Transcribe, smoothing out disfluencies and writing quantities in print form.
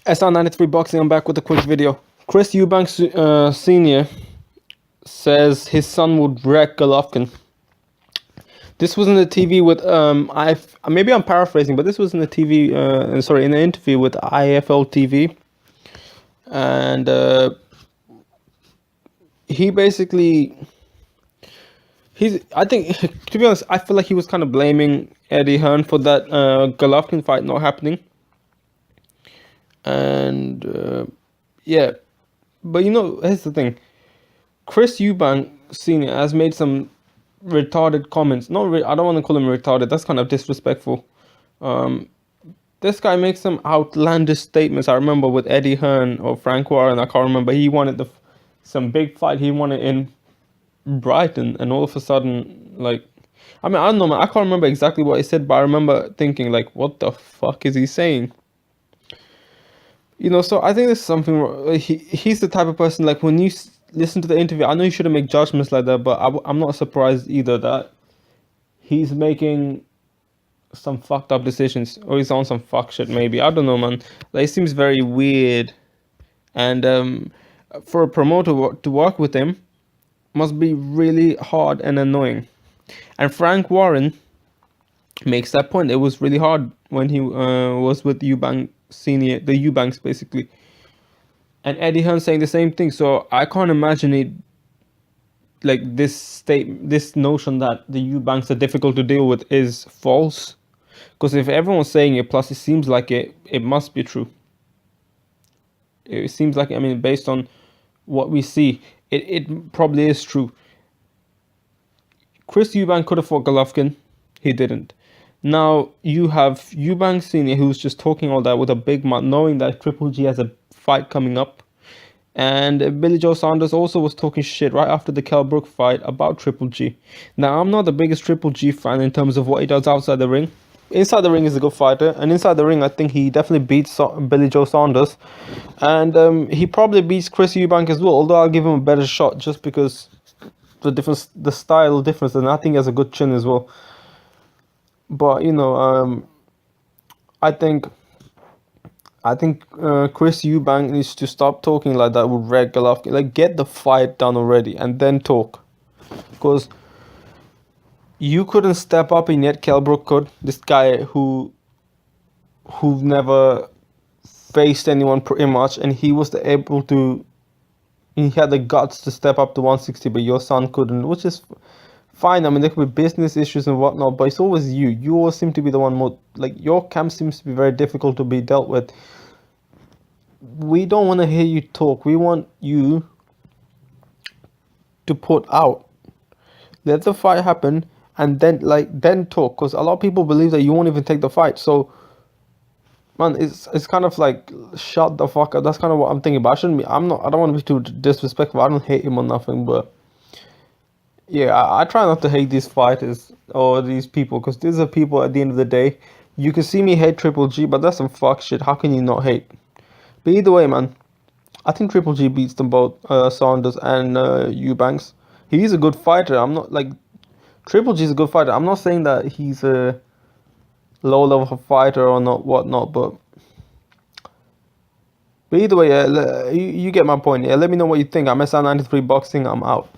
SR93 Boxing, I'm back with a quick video. Chris Eubanks Sr. says his son would wreck Golovkin. This was in the TV with maybe I'm paraphrasing, but this was in the TV in an interview with IFL TV, and he basically I think to be honest, I feel like he was kind of blaming Eddie Hearn for that Golovkin fight not happening, and yeah, but here's the thing. Chris Eubank Sr. has made some retarded comments. I don't want to call him retarded. That's kind of disrespectful. This guy makes some outlandish statements. I remember with Eddie Hearn or Frank Warren. I can't remember. He wanted some big fight. He wanted in Brighton, and all of a sudden, I don't know, man. I can't remember exactly what he said, but I remember thinking, what the fuck is he saying? So I think there's something. He's the type of person, when you listen to the interview, I know you shouldn't make judgments like that, but I'm not surprised either that he's making some fucked up decisions, or he's on some fuck shit maybe. I don't know, man. It seems very weird, and for a promoter to work with him must be really hard and annoying. And Frank Warren makes that point. It was really hard when he was with Eubank Sr., the Eubanks basically. And Eddie Hearn saying the same thing. So I can't imagine it, this notion that the Eubanks are difficult to deal with is false. Because if everyone's saying it, plus it seems like it must be true. It seems like, based on what we see, it probably is true. Chris Eubank could have fought Golovkin. He didn't. Now you have Eubank Sr., who's just talking all that with a big mouth, knowing that Triple G has a fight coming up. And Billy Joe Saunders also was talking shit right after the Kell Brook fight about Triple G. Now, I'm not the biggest Triple G fan in terms of what he does outside the ring. Inside the ring, he's a good fighter. And inside the ring, I think he definitely beats Billy Joe Saunders. And he probably beats Chris Eubank as well, although I'll give him a better shot just because the style difference. And I think he has a good chin as well. But, I think Chris Eubank needs to stop talking like that with Red Golovkin. Get the fight done already and then talk. Because you couldn't step up and yet Kell Brook could. This guy who never faced anyone pretty much, and he was able to. He had the guts to step up to 160, but your son couldn't, which is fine. There could be business issues and whatnot, but it's always you. You always seem to be the one more. Your camp seems to be very difficult to be dealt with. We don't want to hear you talk. We want you to put out. Let the fight happen and then talk. Because a lot of people believe that you won't even take the fight. So, man, it's kind of shut the fuck up. That's kind of what I'm thinking. But I don't want to be too disrespectful. I don't hate him or nothing, but yeah, I try not to hate these fighters or these people, because these are people at the end of the day. You can see me hate Triple G, but that's some fuck shit. How can you not hate? But either way, man, I think Triple G beats them both, Saunders and Eubanks. He's a good fighter. I'm not Triple G's a good fighter. I'm not saying that he's a low level fighter or not, whatnot, but either way, yeah, you get my point. Yeah, let me know what you think. I'm SR93 Boxing. I'm out.